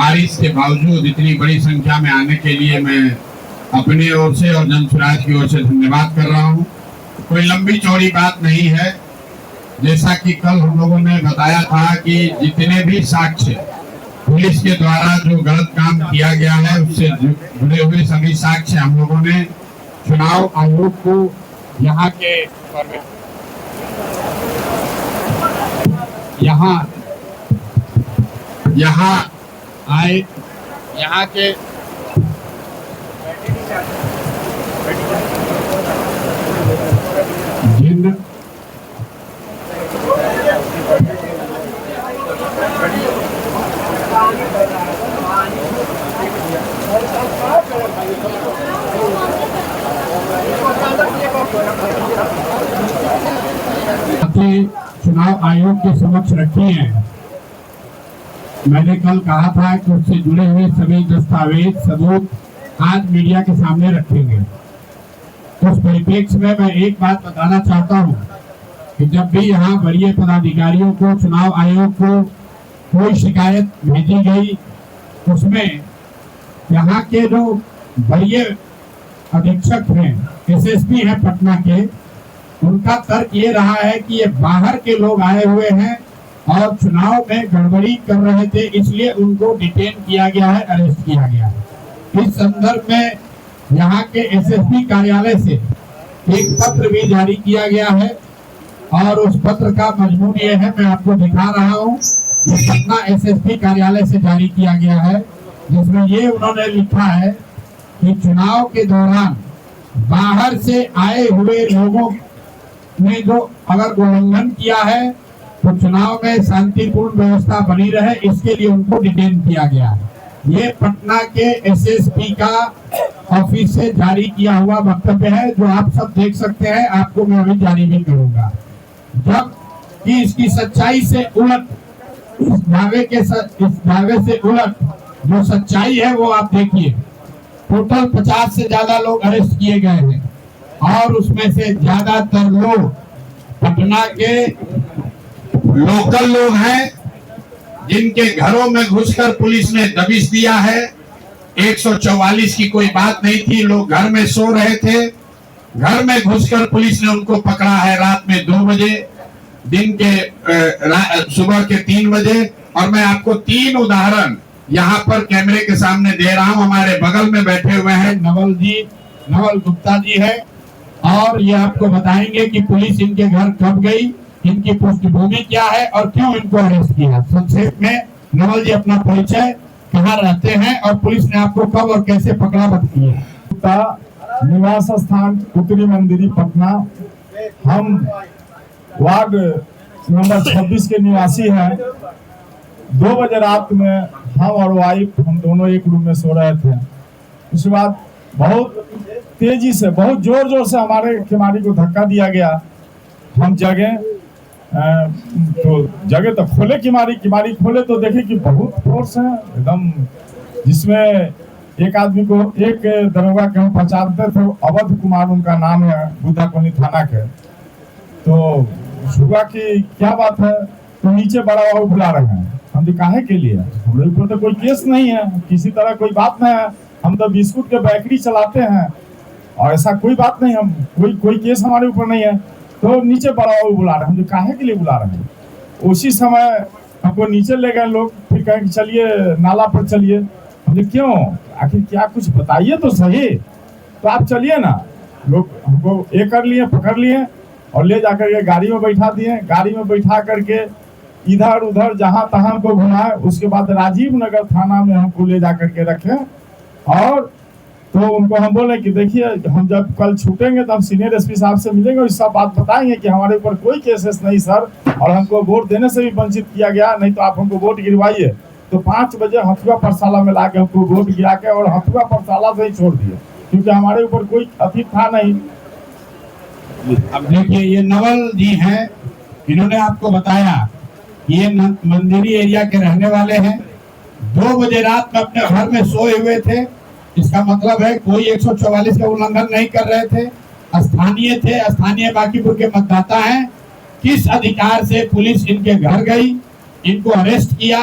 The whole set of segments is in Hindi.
बारिश के बावजूद इतनी बड़ी संख्या में आने के लिए मैं अपनी ओर से और जन स्वराज की ओर से धन्यवाद कर रहा हूँ। कोई लंबी चौड़ी बात नहीं है। जैसा कि कल हम लोगों ने बताया था कि जितने भी साक्ष्य पुलिस के द्वारा जो गलत काम किया गया है उससे जुड़े हुए सभी साक्ष्य हम लोगों ने चुनाव आयोग को यहाँ के यहाँ आए यहाँ के जिन चुनाव आयोग के समक्ष रखी है। मैंने कल कहा था कि उससे जुड़े हुए सभी दस्तावेज सबूत आज मीडिया के सामने रखेंगे। उस परिप्रेक्ष्य में मैं एक बात बताना चाहता हूं कि जब भी यहाँ वरीय पदाधिकारियों को चुनाव आयोग को कोई शिकायत भेजी गई, उसमें यहाँ के जो वरीय अधीक्षक हैं, एसएसपी हैं पटना के, उनका तर्क ये रहा है कि ये बाहर के लोग आए हुए हैं और चुनाव में गड़बड़ी कर रहे थे, इसलिए उनको डिटेन किया गया है, अरेस्ट किया गया है। इस संदर्भ में यहाँ के एसएसपी कार्यालय से एक पत्र भी जारी किया गया है और उस पत्र का मजमून ये है, मैं आपको दिखा रहा हूँ। ये पटना एसएसपी कार्यालय से जारी किया गया है, जिसमें ये उन्होंने लिखा है कि चुनाव के दौरान बाहर से आए हुए लोगों ने जो अगर उल्लंघन किया है तो चुनाव में शांतिपूर्ण व्यवस्था बनी रहे, इसके लिए उनको डिटेन किया गया है। ये पटना के एसएसपी का ऑफिस से जारी किया हुआ वक्तव्य है, जो आप सब देख सकते हैं। आपको मैं अभी जारी भी करूंगा। जब कि इसकी सच्चाई से उलट, इस दावे से उलट जो सच्चाई है वो आप देखिए। टोटल 50 से ज्यादा लोग अरेस्ट किए गए हैं और उसमें से ज्यादातर लोग पटना के लोकल लोग हैं, जिनके घरों में घुसकर पुलिस ने दबिश दिया है। 144 की कोई बात नहीं थी, लोग घर में सो रहे थे, घर में घुसकर पुलिस ने उनको पकड़ा है रात में 2 बजे, दिन के सुबह के 3 बजे। और मैं आपको 3 उदाहरण यहाँ पर कैमरे के सामने दे रहा हूँ। हमारे बगल में बैठे हुए हैं नवल गुप्ता जी है, और ये आपको बताएंगे कि पुलिस इनके घर कब गई, इनकी पृष्ठभूमि क्या है और क्यों इनको अरेस्ट किया। संक्षेप में नवल जी अपना परिचय, कहाँ रहते हैं और पुलिस ने आपको कब और कैसे पकड़ा, बताइए। निवास स्थान उत्तरी मंदिरी पटना। हम वार्ड नंबर 26 के निवासी हैं। 2 बजे रात में हम और वाइफ, हम दोनों एक रूम में सो रहे थे। उसके बाद बहुत तेजी से, बहुत जोर जोर से हमारे किमारी को धक्का दिया गया। हम जगे तो खोले किमारी खोले तो देखे कि बहुत फोर्स है एकदम, जिसमें एक आदमी को, एक दरोगा के हम पहचानते थे, अवध कुमार उनका नाम है, बुद्धा कॉलोनी थाना के। तो सुबह की क्या बात है, तो नीचे बड़ा बाबू बुला रहे हैं। हम भी काहे के लिए, हमारे ऊपर तो कोई केस नहीं है, किसी तरह कोई बात नहीं है, हम तो बिस्कुट के बेकरी चलाते हैं और ऐसा कोई बात नहीं, हम कोई केस हमारे ऊपर नहीं है। तो नीचे बड़ा बाबू बुला रहे हैं। हम जो काहे के लिए बुला रहे हैं, उसी समय हमको नीचे ले गए लोग, फिर कहें कि चलिए नाला पर चलिए। हमने क्यों, आखिर क्या, कुछ बताइए तो सही। तो आप चलिए ना। लोग हमको ये कर लिए, पकड़ लिए और ले जाकर के गाड़ी में बैठा दिए। गाड़ी में बैठा करके इधर उधर जहां तहां को घुमाए। उसके बाद राजीव नगर थाना में हमको ले जाकर के रखे और तो उनको हम बोले कि देखिए, हम जब कल छूटेंगे तो हम सीनियर एसपी साहब से मिलेंगे और इस सब बात बताएंगे कि हमारे ऊपर कोई केसेस नहीं सर, और हमको वोट देने से भी वंचित किया गया, नहीं तो आप हमको वोट गिरवाइए। तो 5 बजे हथुआ पाठशाला में लाके हमको वोट गिरा के और हथुआ पाठशाला से ही छोड़ दिए, क्योंकि हमारे ऊपर कोई अतीत था नहीं। अब देखिए, ये नवल जी हैं, इन्होंने आपको बताया कि ये मंदिरी एरिया के रहने वाले हैं। 2 बजे रात में अपने घर में सोए हुए थे। इसका मतलब है कोई 144 का उल्लंघन नहीं कर रहे थे, स्थानीय थे, स्थानीय बांकीपुर के मतदाता हैं। किस अधिकार से पुलिस इनके घर गई, इनको अरेस्ट किया,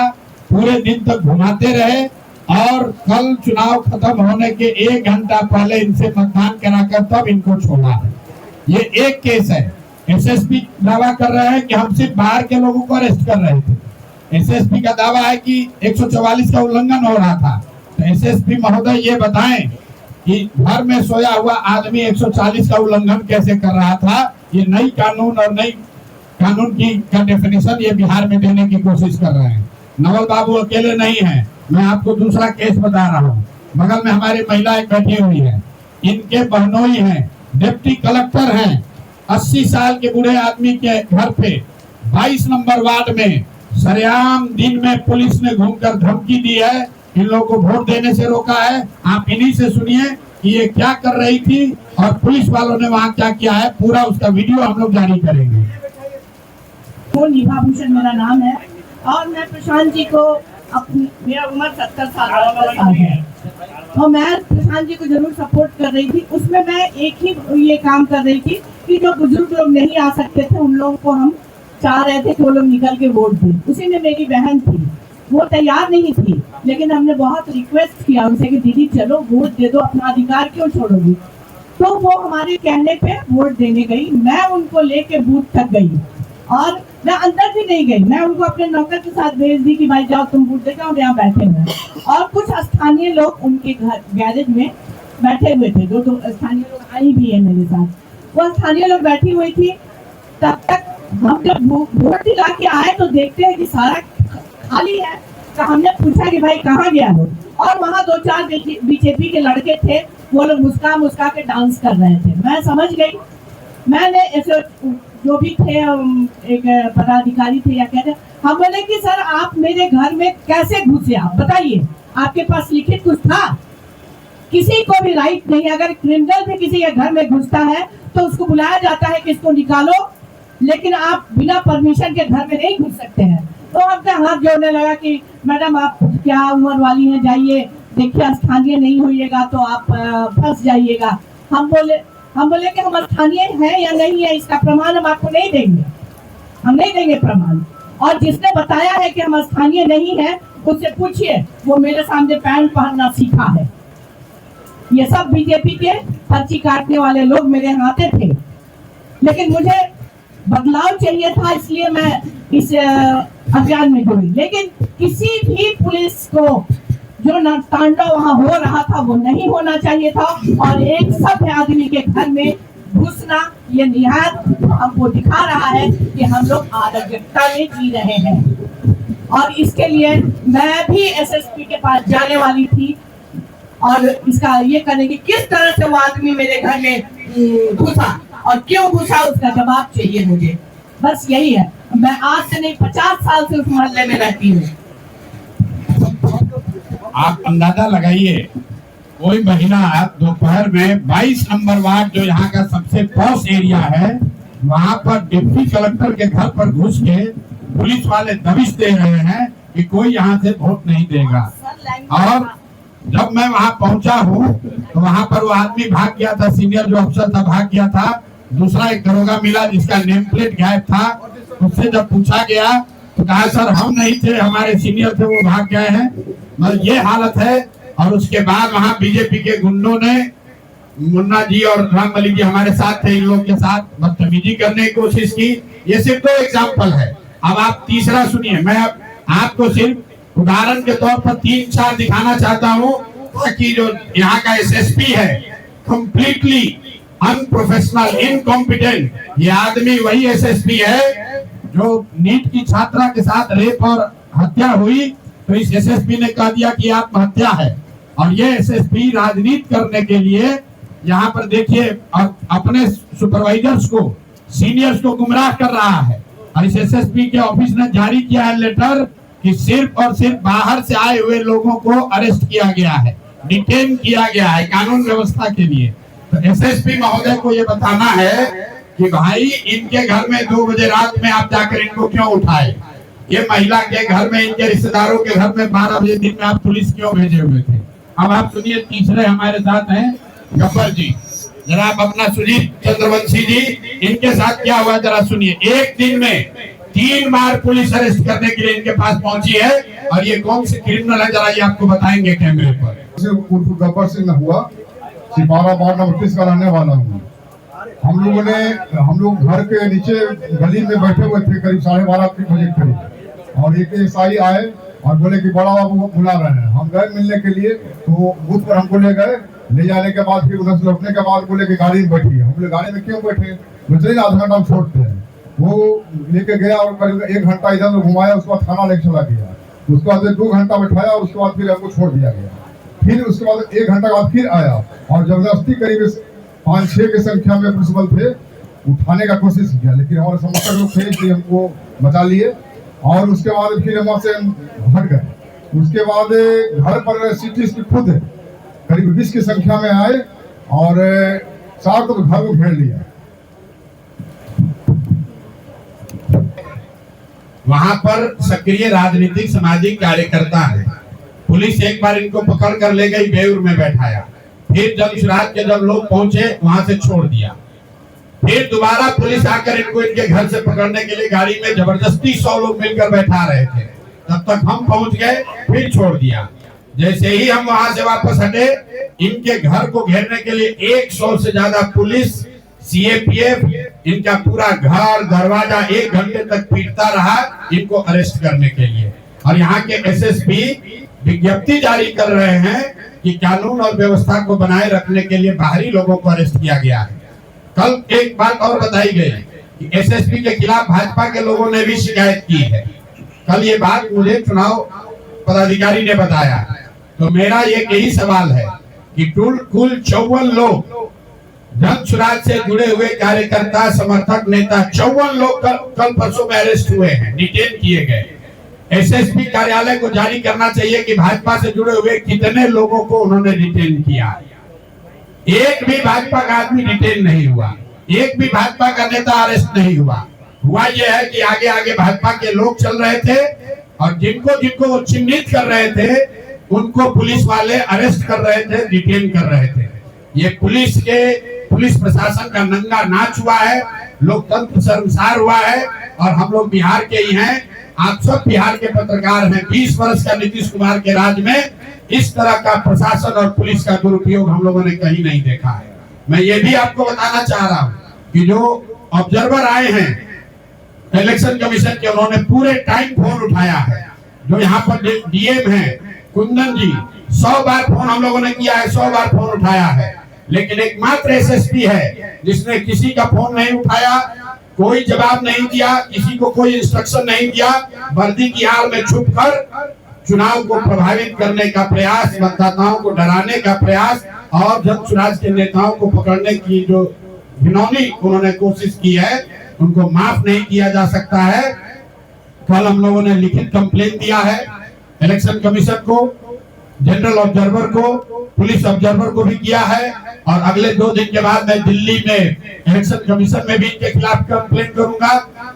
पूरे दिन तक घुमाते रहे और कल चुनाव खत्म होने के 1 घंटा पहले इनसे मतदान कराकर तब इनको छोड़ा है। ये एक केस है। एसएसपी दावा कर रहे हैं कि हम सिर्फ बाहर के लोगों को अरेस्ट कर रहे थे। एसएसपी का दावा है कि 144 का उल्लंघन हो रहा था। तो एसएसपी महोदय ये बताएं कि घर में सोया हुआ आदमी 140 का उल्लंघन कैसे कर रहा था। ये नई कानून और नई कानून की का डेफिनेशन ये बिहार में देने की कोशिश कर रहे हैं। नवल बाबू अकेले नहीं है, मैं आपको दूसरा केस बता रहा हूँ। बगल में हमारी महिलाएं बैठी हुई है, इनके बहनोई हैं, डिप्टी कलेक्टर हैं। 80 साल के बूढ़े आदमी के घर पे 22 नंबर वार्ड में सरेआम दिन में पुलिस ने घूमकर धमकी दी है, इन लोगों को वोट देने से रोका है। आप इन्हीं से सुनिए कि ये क्या कर रही थी और पुलिस वालों ने वहाँ क्या किया है। पूरा उसका वीडियो हम लोग जारी करेंगे। निभा भूषण मेरा नाम है और मैं प्रशांत जी को मेरा उम्र 70 साल है और मैं प्रशांत जी को जरूर सपोर्ट कर रही थी। उसमें मैं एक ही ये काम कर रही थी कि जो बुजुर्ग लोग नहीं आ सकते थे उन लोगों को हम चाह रहे थे कि वो लोग निकल के वोट दें। उसी में मेरी बहन थी, वो तैयार नहीं थी, लेकिन हमने बहुत रिक्वेस्ट किया उनसे कि दीदी चलो वोट दे दो, अपना अधिकार क्यों छोड़ोगी। तो वो हमारे कहने पे वोट देने गई। मैं उनको लेके बूथ तक गई और मैं अंदर भी नहीं गई, मैं उनको अपने नौकर के साथ भेज दी कि भाई जाओ तुम वोट दे जाओ, यहाँ बैठे हुए। और कुछ स्थानीय लोग उनके घर गैरेज में बैठे हुए थे, दो स्थानीय लोग आई भी है मेरे साथ। वो स्थानीय लोग बैठी हुई थी। तब तक हम जब वोट दिला के आए तो देखते हैं कि सारा खाली है। तो हमने पूछा कि भाई कहाँ गया लोग, और वहाँ 2-4 बीजेपी के लड़के थे, वो लोग मुस्का मुस्का के डांस कर रहे थे। मैं समझ गई। मैंने ऐसे जो भी थे एक पदाधिकारी थे या कहते, हम बोले कि सर आप मेरे घर में कैसे घुसे, आप बताइए, आपके पास लिखित कुछ था? किसी को भी राइट नहीं, अगर क्रिमिनल भी किसी के घर में घुसता है तो उसको बुलाया जाता है कि इसको निकालो, लेकिन आप बिना परमिशन के घर में नहीं घुस सकते हैं। तो हमने हाथ जोड़ने लगा कि मैडम आप क्या उम्र वाली हैं, जाइए देखिए स्थानीय नहीं होइएगा तो आप फंस जाइएगा। हम बोले कि हम स्थानीय हैं या नहीं है इसका प्रमाण हम आपको नहीं देंगे, हम नहीं देंगे प्रमाण। और जिसने बताया है कि हम स्थानीय नहीं है उससे पूछिए, वो मेरे सामने पैंट पहनना सीखा है। ये सब बीजेपी के पर्ची काटने वाले लोग मेरे यहाँ आते थे, लेकिन मुझे बदलाव चाहिए था, इसलिए मैं इस अभियान में जुड़ी। लेकिन किसी भी पुलिस को जो तांडव वहाँ हो रहा था वो नहीं होना चाहिए था, और एक सभ्य आदमी के घर में घुसना ये निहायत हमको दिखा रहा है कि हम लोग अराजकता में जी रहे हैं। और इसके लिए मैं भी एसएसपी के पास जाने वाली थी और इसका ये करने की किस तरह से वो आदमी मेरे घर में घुसा और क्यों घुसा उसका जवाब चाहिए मुझे। बस यही है। मैं आज से नहीं 50 साल से उस मोहल्ले में रहती हूँ। आप अंदाजा लगाइए, कोई महीना दोपहर में 22 नंबर वार्ड जो यहाँ का सबसे पॉश एरिया है, वहाँ पर डिप्टी कलेक्टर के घर पर घुस के पुलिस वाले दबिश दे रहे हैं कि कोई यहाँ से वोट नहीं देगा। और जब मैं वहाँ पहुंचा हूँ तो वहाँ पर वो आदमी भाग गया था, सीनियर जो अफसर था भाग गया था। दूसरा एक दरोगा मिला जिसका नेम प्लेट गायब था। उससे जब पूछा गया तो कहा सर हम नहीं थे, हमारे सीनियर थे, वो भाग गए हैं। मतलब ये हालत है। और उसके बाद वहाँ बीजेपी के गुंडों ने, मुन्ना जी और राम मलिक जी हमारे साथ थे, इन लोग के साथ बदतमीजी करने की कोशिश की। ये सिर्फ 2 एग्जाम्पल है। अब आप तीसरा सुनिए। मैं आपको सिर्फ उदाहरण के तौर पर 3-4 दिखाना चाहता हूँ ताकि जो यहाँ का एसएसपी है कंप्लीटली अनप्रोफेशनल, इनकॉम्पिटेंट, ये आदमी वही एसएसपी है जो नीट की छात्रा के साथ रेप और हत्या हुई तो इस एसएसपी ने कह दिया कि आत्महत्या है। और ये एसएसपी राजनीति करने के लिए यहाँ पर देखिए अपने सुपरवाइजर्स को, सीनियर्स को गुमराह कर रहा है। और इस एसएसपी के ऑफिस ने जारी किया है लेटर कि सिर्फ और सिर्फ बाहर से आए हुए लोगों को अरेस्ट किया गया है, डिटेन किया गया है कानून व्यवस्था के लिए। तो एसएसपी महोदय को ये बताना है कि भाई इनके घर में 2 बजे रात में आप जाकर इनको क्यों उठाए। ये महिला के घर में, इनके रिश्तेदारों के घर में 12 बजे दिन में आप पुलिस क्यों भेजे हुए थे। अब आप सुनिए, तीसरे हमारे साथ हैं गब्बर जी, जरा आप अपना सुजीत चंद्रवंशी जी, इनके साथ क्या हुआ जरा सुनिए। एक दिन में 3 बार पुलिस अरेस्ट करने के लिए इनके पास पहुंची है। और ये कौन से क्रिमिनल है जरा ये आपको बताएंगे कैमरे पर। उर्फ गब्बर सिंह हुआ, सिपारा वार्ड नंबर 30 का रहने वाला हूँ। हम लोग घर के नीचे गली में बैठे हुए थे करीब 12:30 बजे करीब, और एक एसआई आए और बोले कि बड़ा बाबू बुला रहे हैं। हम गए मिलने के लिए, तो बूथ पर हमको ले गए। ले जाने के बाद फिर उधर से लौटने के बाद बोले कि गाड़ी में बैठिए। हम बोले गाड़ी में क्यों बैठे, बोले आधा घंटा हम छोड़ते हैं। वो लेके गया और करीब 1 घंटा इधर घुमाया, उसके बाद थाना लेके चला गया। उसके बाद 2 घंटा बैठाया, उसके बाद फिर हमको छोड़ दिया गया। फिर उसके बाद 1 घंटा बाद फिर आया और जबरदस्ती करीब 5-6 की संख्या में पुलिस बल थे, उठाने का कोशिश किया, लेकिन हमारे समर्थक लोग थे इसलिए हमको बचा लिए। और उसके बाद फिर वहाँ से हट गए। उसके बाद घर पर सिटी की खुद करीब 20 की संख्या में आए और चार तो घर को घेर लिया। वहां पर सक्रिय राजनीतिक सामाजिक कार्यकर्ता है। पुलिस एक बार इनको पकड़ कर ले गई, बेऊर में बैठाया। फिर जब के जब लोग पहुंचे वहां से छोड़ दिया। फिर दोबारा पुलिस आकर इनको इनके घर से पकड़ने के लिए गाड़ी में जबरदस्ती 100 लोग मिलकर बैठा रहे थे। तब तक हम पहुंच गए, फिर छोड़ दिया। जैसे ही हम वहां से वापस हटे, इनके घर को घेरने के लिए 100 से ज्यादा पुलिस, सीएपीएफ इनका पूरा घर दरवाजा 1 घंटे तक पीटता रहा इनको अरेस्ट करने के लिए। और यहाँ के एसएसपी विज्ञप्ति जारी कर रहे हैं कि कानून और व्यवस्था को बनाए रखने के लिए बाहरी लोगों को अरेस्ट किया गया है। कल एक बात और बताई गई कि एसएसपी के खिलाफ भाजपा के लोगों ने भी शिकायत की है। कल ये बात मुझे चुनाव पदाधिकारी ने बताया। तो मेरा ये यही सवाल है कि कुल 54 लोग जन सुराज से जुड़े हुए कार्यकर्ता, समर्थक, नेता 54 लोग कल परसों में अरेस्ट हुए हैं, डिटेन किए गए। एसएसपी कार्यालय को जारी करना चाहिए कि भाजपा से जुड़े हुए कितने लोगों को उन्होंने डिटेन किया। एक भी भाजपा का आदमी डिटेन नहीं हुआ, एक भी भाजपा का नेता अरेस्ट नहीं हुआ। हुआ यह है कि आगे आगे भाजपा के लोग चल रहे थे और जिनको वो चिन्हित कर रहे थे उनको पुलिस वाले अरेस्ट कर रहे थे, डिटेन कर रहे थे। ये पुलिस प्रशासन का नंगा नाच हुआ है, लोकतंत्र शर्मसार हुआ है। और हम लोग बिहार के ही हैं, आप सब बिहार के पत्रकार हैं। 20 वर्ष का नीतीश कुमार के राज में इस तरह का प्रशासन और पुलिस का दुरुपयोग हम लोगों ने कहीं नहीं देखा है। मैं ये भी आपको बताना चाह रहा हूँ कि जो ऑब्जर्वर आए हैं इलेक्शन कमीशन के, उन्होंने पूरे टाइम फोन उठाया है। जो यहाँ पर डीएम है कुंदन जी, 100 बार फोन हम लोगों ने किया है, 100 बार फोन उठाया है। लेकिन एकमात्र एसएसपी है जिसने किसी का फोन नहीं उठाया, कोई जवाब नहीं दिया, किसी को कोई इंस्ट्रक्शन नहीं दिया। वर्दी की आड़ में छुप कर चुनाव को प्रभावित करने का प्रयास, मतदाताओं को डराने का प्रयास और जन सुराज के नेताओं को पकड़ने की जो घिनौनी उन्होंने कोशिश की है, उनको माफ नहीं किया जा सकता है। कल हम लोगों ने लिखित कंप्लेन दिया है इलेक्शन कमीशन को, जनरल ऑब्जर्वर को, पुलिस ऑब्जर्वर को भी किया है। और अगले 2 दिन के बाद मैं दिल्ली में इलेक्शन कमीशन में भी इनके खिलाफ कंप्लेन करूंगा।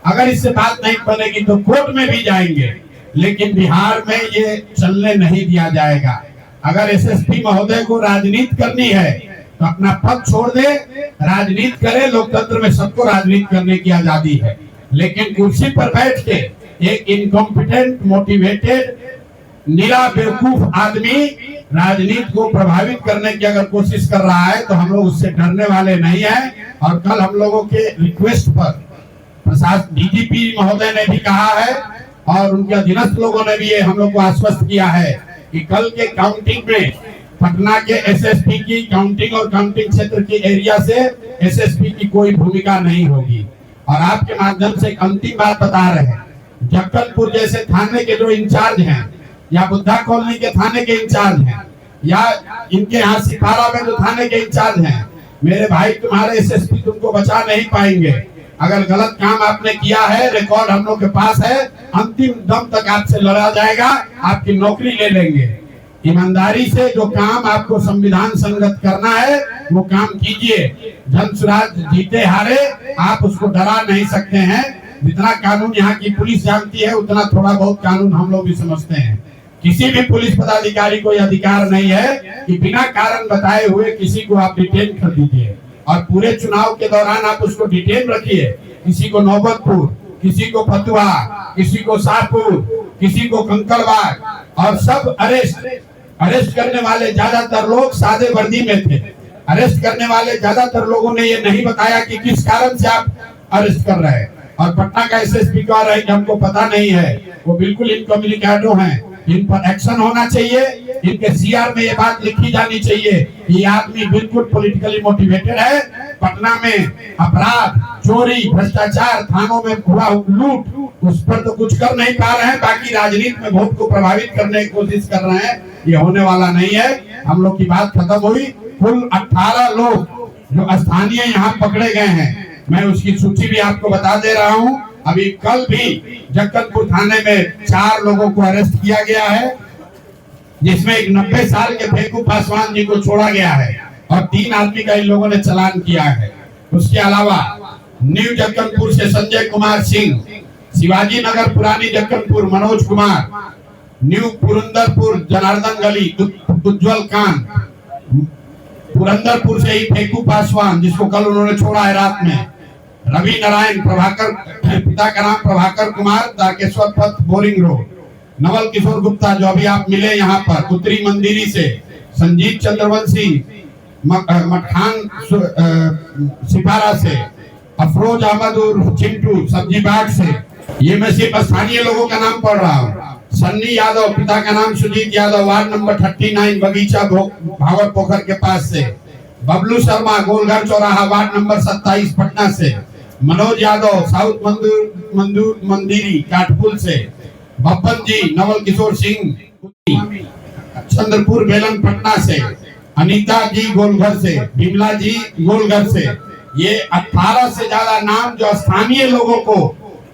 अगर इससे बात नहीं बनेगी तो कोर्ट में भी जाएंगे, लेकिन बिहार में ये चलने नहीं दिया जाएगा। अगर एसएसपी महोदय को राजनीति करनी है तो अपना पद छोड़ दे, राजनीति करे। लोकतंत्र में सबको राजनीति करने की आजादी है, लेकिन कुर्सी पर बैठ के एक इनकॉम्पिटेंट, मोटिवेटेड, निरा बेवकूफ आदमी राजनीति को प्रभावित करने की अगर कोशिश कर रहा है तो हम लोग उससे डरने वाले नहीं हैं। और कल हम लोगों के रिक्वेस्ट पर प्रशासन डीजीपी महोदय ने भी कहा है और उनके अधीनस्थ लोगों ने भी ये हम लोग को आश्वस्त किया है कि कल के काउंटिंग में पटना के एसएसपी की काउंटिंग और काउंटिंग क्षेत्र के एरिया से एसएसपी की कोई भूमिका नहीं होगी। और आपके माध्यम से एक अंतिम बात बता रहे हैं, जक्कनपुर जैसे थाने के जो इंचार्ज हैं, या बुद्धा कॉलोनी के थाने के इंचार्ज हैं, या इनके यहाँ सिपारा में जो थाने के इंचार्ज हैं, मेरे भाई तुम्हारे एसएसपी तुमको बचा नहीं पाएंगे। अगर गलत काम आपने किया है, रिकॉर्ड हम लोग के पास है, अंतिम दम तक आपसे लड़ा जाएगा, आपकी नौकरी ले लेंगे। ईमानदारी से जो काम आपको संविधान संगत करना है वो काम कीजिए। जन सुराज जीते हारे आप उसको डरा नहीं सकते हैं। जितना कानून यहाँ की पुलिस जानती है उतना थोड़ा बहुत कानून हम लोग भी समझते हैं। किसी भी पुलिस पदाधिकारी को यह अधिकार नहीं है कि बिना कारण बताए हुए किसी को आप डिटेन कर दीजिए और पूरे चुनाव के दौरान आप उसको डिटेन रखिए। किसी को नौबतपुर, किसी को फतुहा, किसी को शाहपुर, किसी को कंकड़बाग, और सब अरेस्ट करने वाले ज्यादातर लोग सादे वर्दी में थे। अरेस्ट करने वाले ज्यादातर लोगों ने ये नहीं बताया कि किस कारण से आप अरेस्ट कर रहे हैं। और पटना का एसएसपी कह रहे हैं कि हमको पता नहीं है, वो बिल्कुल इनकम्युनिकेटो हैं, इन पर एक्शन होना चाहिए। इनके सीआर में ये बात लिखी जानी चाहिए कि ये आदमी बिल्कुल पॉलिटिकली मोटिवेटेड है। पटना में अपराध, चोरी, भ्रष्टाचार, थानों में हुआ लूट, उस पर तो कुछ कर नहीं पा रहे हैं, बाकी राजनीति में वोट को प्रभावित करने की कोशिश कर रहे हैं। ये होने वाला नहीं है। हम लोग की बात खत्म हुई। कुल 18 लोग जो स्थानीय यहाँ पकड़े गए हैं, मैं उसकी सूची भी आपको बता दे रहा हूँ। अभी कल भी जक्कनपुर थाने में 4 लोगों को अरेस्ट किया गया है, जिसमें एक 90 साल के फेकू पासवान जी को छोड़ा गया है और 3 आदमी का इन लोगों ने चालान किया है। उसके अलावा न्यू जक्कनपुर से संजय कुमार सिंह, शिवाजी नगर पुरानी जक्कनपुर मनोज कुमार, न्यू पुरंदरपुर जनार्दन गली उज्जवल कांत, पुरंदरपुर से ही फेकू पासवान जिसको कल उन्होंने छोड़ा है रात में, रवि नारायण प्रभाकर, पिता का नाम प्रभाकर कुमार, तारकेश्वर पथ बोरिंग रोड, नवल किशोर गुप्ता जो अभी आप मिले यहाँ पर उत्तरी मंदिरी से, संजीत चंद्रवंशी मठान सिपारा से, अफरोज अहमद उर्फ चिंटू सब्जी बाग से। ये मैं सिर्फ स्थानीय लोगों का नाम पढ़ रहा हूँ। सन्नी यादव, पिता का नाम सुजीत यादव, वार्ड नंबर 39 बगीचा भावर पोखर के पास से, बबलू शर्मा गोलघर चौराहा वार्ड नंबर 27 पटना से, मनोज यादव साउथ मंदिरी काटपुल से, बब्बन जी नवल किशोर सिंह चंद्रपुर बेलन पटना से, अनीता जी गोलघर से, बिमला जी गोलघर से। ये 18 से ज्यादा नाम जो स्थानीय लोगों को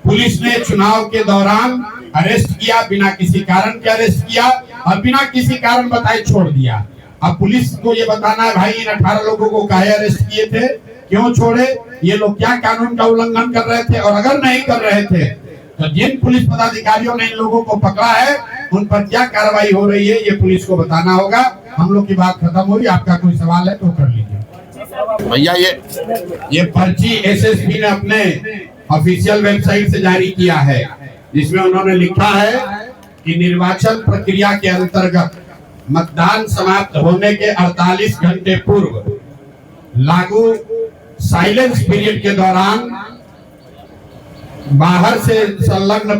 पुलिस ने चुनाव के दौरान अरेस्ट किया, बिना किसी कारण के अरेस्ट किया और बिना किसी कारण बताए छोड़ दिया। अब पुलिस को ये बताना है भाई इन 18 लोगों को काहे अरेस्ट किए थे, क्यों छोड़े, ये लोग क्या कानून का उल्लंघन कर रहे थे, और अगर नहीं कर रहे थे तो जिन पुलिस पदाधिकारियों ने इन लोगों को पकड़ा है उन पर क्या कार्रवाई हो रही है, ये पुलिस को बताना होगा। हम लोग की बात खत्म हुई। आपका कोई सवाल है तो कर लीजिए भैया। ये पर्ची एसएसपी ने अपने ऑफिशियल वेबसाइट से जारी किया है, जिसमें उन्होंने लिखा है कि निर्वाचन प्रक्रिया के अंतर्गत मतदान समाप्त होने के 48 घंटे पूर्व लागू साइलेंस पीरियड के दौरान बाहर से संलग्न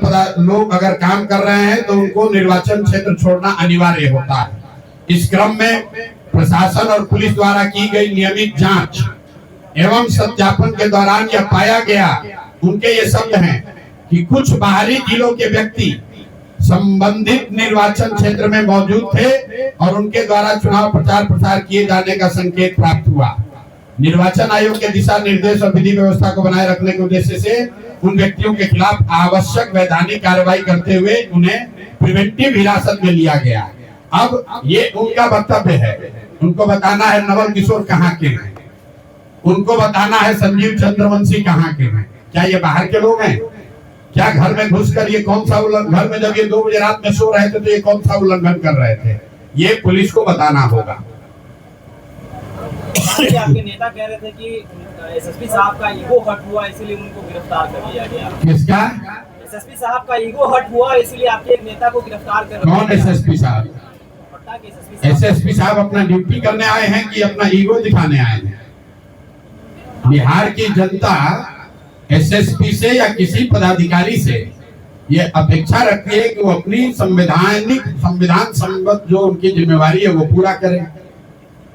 लोग अगर काम कर रहे हैं तो उनको निर्वाचन क्षेत्र छोड़ना अनिवार्य होता है। इस क्रम में प्रशासन और पुलिस द्वारा की गई नियमित जांच एवं सत्यापन के दौरान यह पाया गया, उनके ये शब्द हैं कि कुछ बाहरी जिलों के व्यक्ति संबंधित निर्वाचन क्षेत्र में मौजूद थे और उनके द्वारा चुनाव प्रचार प्रसार किए जाने का संकेत प्राप्त हुआ। निर्वाचन आयोग के दिशा निर्देश और विधि व्यवस्था को बनाए रखने के उद्देश्य से उन व्यक्तियों के खिलाफ आवश्यक वैधानिक कार्रवाई करते हुए उन्हें प्रिवेंटिव हिरासत में लिया गया। अब ये उनका वक्तव्य है, उनको बताना है नवल किशोर कहाँ के हैं, उनको बताना है संजीव चंद्रवंशी कहाँ के हैं। क्या ये बाहर के लोग हैं? क्या घर में घुसकर ये कौन सा उल्लंघन, घर में जब ये 2 बजे रात में सो रहे थे तो ये कौन सा उल्लंघन कर रहे थे, ये पुलिस को बताना होगा। आपके नेता कह रहे थे कि एसएसपी साहब का ईगो हर्ट हुआ इसलिए उनको गिरफ्तार कर लिया गया। किसका? एसएसपी साहब का ईगो हर्ट हुआ इसलिए आपके एक नेता को गिरफ्तार कर लिया। कौन एसएसपी साहब? पटना के एसएसपी साहब अपना ड्यूटी करने आए हैं कि अपना ईगो दिखाने आए हैं? बिहार की जनता एसएसपी से या किसी पदाधिकारी से ये अपेक्षा रखती है कि वो अपनी संविधान संबद्ध जो उनकी जिम्मेवारी है वो पूरा करें।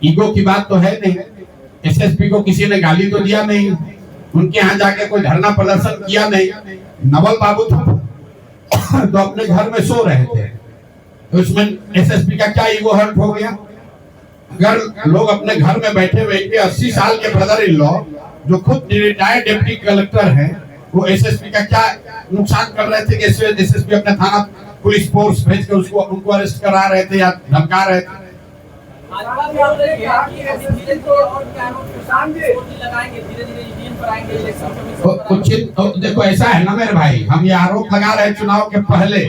ईगो की बात तो है नहीं। एसएसपी को किसी ने गाली तो दिया नहीं, उनके यहाँ जाके कोई धरना प्रदर्शन किया नहीं। नवल बाबू तो अपने घर में सो रहे थे, तो इसमें एसएसपी का क्या ईगो हर्ट हो गया? अगर लोग अपने घर में बैठे हुए 80 साल के ब्रदर इन लॉ जो खुद रिटायर्ड डिप्टी कलेक्टर हैं, वो एसएसपी का क्या नुकसान कर रहे थे कि एसएसपी अपने थाना पुलिस फोर्स भेज के उनको अरेस्ट करा रहे थे या धमका रहे थे? देखो ऐसा है ना मेरे भाई, हम ये आरोप लगा रहे हैं चुनाव के पहले,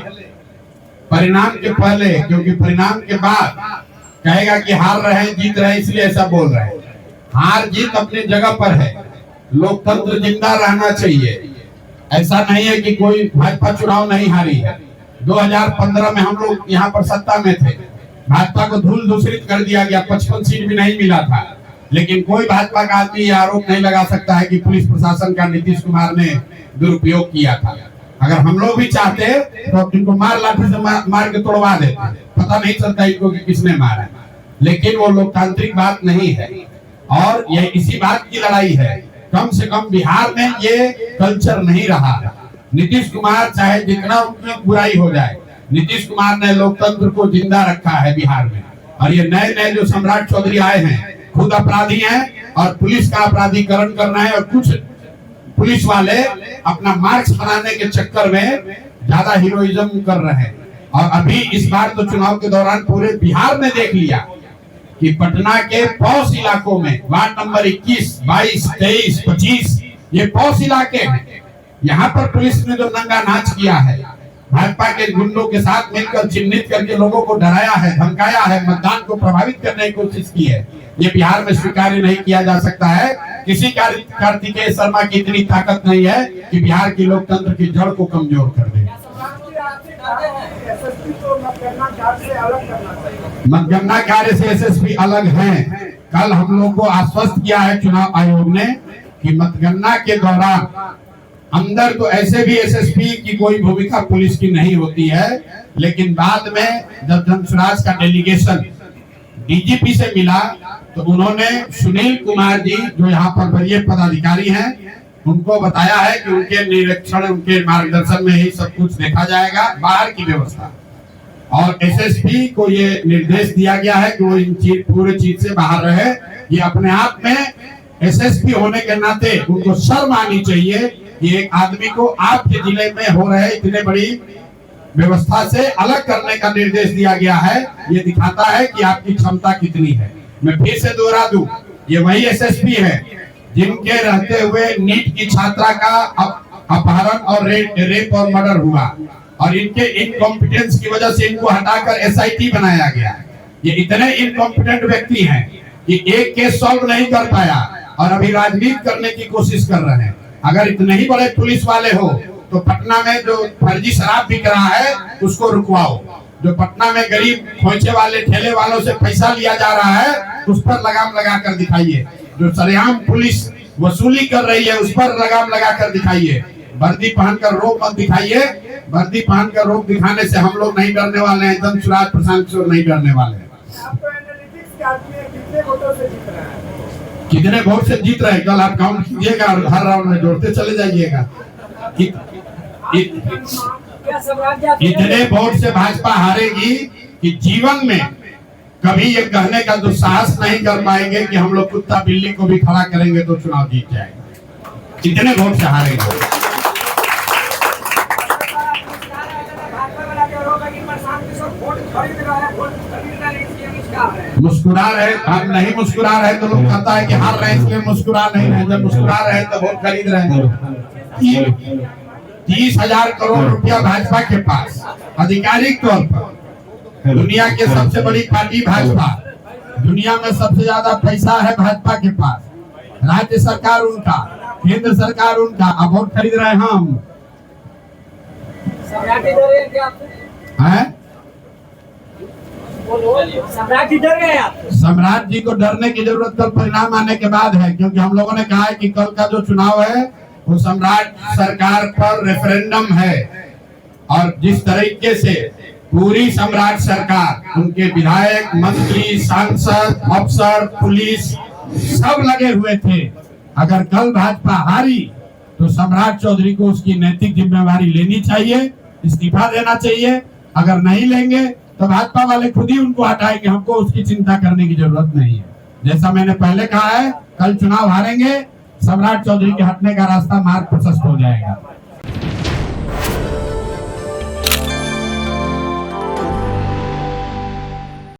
परिणाम के पहले, क्योंकि परिणाम के बाद कहेगा कि हार रहे हैं जीत रहे हैं इसलिए ऐसा बोल रहे हैं। हार जीत अपनी जगह पर है, लोकतंत्र जिंदा रहना चाहिए। ऐसा नहीं है कि कोई भाजपा चुनाव नहीं हारी है। 2015 में हम लोग यहाँ पर सत्ता में थे, भाजपा को धूल दूसरित कर दिया गया, 55 सीट भी नहीं मिला था। लेकिन कोई भाजपा का आदमी ये आरोप नहीं लगा सकता है कि पुलिस प्रशासन का नीतीश कुमार ने दुरुपयोग किया था। अगर हम लोग भी चाहते तो इनको मार लाठी से मार के तोड़वा देते, पता नहीं चलता इनको कि किसने मारा। लेकिन वो लोकतांत्रिक बात नहीं है और ये इसी बात की लड़ाई है। कम से कम बिहार में ये कल्चर नहीं रहा। नीतीश कुमार चाहे जितना उनकी बुराई हो जाए, नीतीश कुमार ने लोकतंत्र को जिंदा रखा है बिहार में। और ये नए नए जो सम्राट चौधरी आए हैं खुद अपराधी हैं और पुलिस का अपराधीकरण करना है। और कुछ पुलिस वाले अपना मार्क्स बनाने के चक्कर में ज्यादा हीरोइज्म कर रहे हैं। और अभी इस बार तो चुनाव के दौरान पूरे बिहार में देख लिया कि पटना के पॉश इलाकों में वार्ड नंबर 21, 22, 23, 25 ये पॉश इलाके हैं। यहाँ पर पुलिस ने जो नंगा नाच किया है, भाजपा के गुंडों के साथ मिलकर चिन्हित करके लोगों को डराया है, धमकाया है, मतदान को प्रभावित करने की कोशिश की है, ये बिहार में स्वीकार्य नहीं किया जा सकता है। किसी कार्तिकेय शर्मा की इतनी ताकत नहीं है कि बिहार की लोकतंत्र की जड़ को कमजोर कर दे। मतगणना कार्य से एसएसपी अलग हैं। कल हम लोग को आश्वस्त किया है चुनाव आयोग ने कि मतगणना के दौरान अंदर तो ऐसे भी एसएसपी की कोई भूमिका पुलिस की नहीं होती है। लेकिन बाद में जब धनसुराज का डेलीगेशन डीजीपी से मिला तो उन्होंने सुनील कुमार जी जो यहाँ पर वरीय पदाधिकारी हैं उनको बताया है कि उनके निरीक्षण, उनके मार्गदर्शन में ही सब कुछ देखा जाएगा, बाहर की व्यवस्था। और एसएसपी को ये निर्देश दिया गया है कि वो इन पूरे चीज से बाहर रहे। ये अपने आप में एसएसपी होने के नाते उनको शर्म आनी चाहिए कि एक आदमी को आपके जिले में हो रहे इतने बड़ी व्यवस्था से अलग करने का निर्देश दिया गया है। ये दिखाता है कि आपकी क्षमता कितनी है। मैं फिर से दोहरा दूं, ये वही एसएसपी है जिनके रहते हुए नीट की छात्रा का अपहरण और रेप और मर्डर हुआ और इनके इनकॉम्पिटेंस की वजह से इनको हटाकर एसआईटी बनाया गया। ये इतने इनकॉम्पिटेंट व्यक्ति हैं कि एक केस सॉल्व नहीं कर पाया और अभी राजनीति करने की कोशिश कर रहे हैं। अगर इतने ही बड़े पुलिस वाले हो तो पटना में जो फर्जी शराब बिक रहा है उसको रुकवाओ। जो पटना में गरीब खोचे वाले ठेले वालों से पैसा लिया जा रहा है उस पर लगाम लगा कर दिखाइए। जो सरेआम पुलिस वसूली कर रही है उस पर लगाम लगा कर दिखाइए। वर्दी पहनकर रोक मत दिखाइए। वर्दी पहनकर रोक दिखाने से हम लोग नहीं डरने वाले हैं, धनसुराज प्रशांत किशोर नहीं डरने वाले हैं। कितने वोट से जीत रहे हैं कल आप काउंट कीजिएगा और हर राउंड में जोड़ते चले जाइएगा। इतने वोट से भाजपा हारेगी कि जीवन में कभी ये कहने का दुस्साहस नहीं कर पाएंगे कि हम लोग कुत्ता बिल्ली को भी खड़ा करेंगे तो चुनाव जीत जाएगा। कितने वोट से हारेंगे। मुस्कुरा रहे, हम नहीं मुस्कुरा रहे तो लोग कहता है कि हार रहे इसलिए मुस्कुरा नहीं रहे। जब मुस्कुरा रहे तो वोट खरीद रहे हैं। 30,000 करोड़ रुपया भाजपा के पास आधिकारिक तौर पर। दुनिया के सबसे बड़ी पार्टी भाजपा, दुनिया में सबसे ज्यादा पैसा है भाजपा के पास। राज्य सरकार उनका, केंद्र सरकार उनका, अब वोट खरीद रहे हैं हम। सम्राट जी डर गए आप? सम्राट जी को डरने की जरूरत कल परिणाम आने के बाद है, क्योंकि हम लोगों ने कहा है कि कल का जो चुनाव है वो सम्राट सरकार पर रेफरेंडम है। और जिस तरीके से पूरी सम्राट सरकार, उनके विधायक, मंत्री, सांसद, अफसर, पुलिस सब लगे हुए थे। अगर कल भाजपा हारी तो सम्राट चौधरी को उसकी नैतिक जिम्मेवारी लेनी चाहिए, इस्तीफा देना चाहिए। अगर नहीं लेंगे तो भाजपा वाले खुद ही उनको हटाएंगे, हमको उसकी चिंता करने की जरूरत नहीं है। जैसा मैंने पहले कहा है, कल चुनाव हारेंगे, सम्राट चौधरी के हटने का रास्ता मार्ग प्रशस्त हो जाएगा।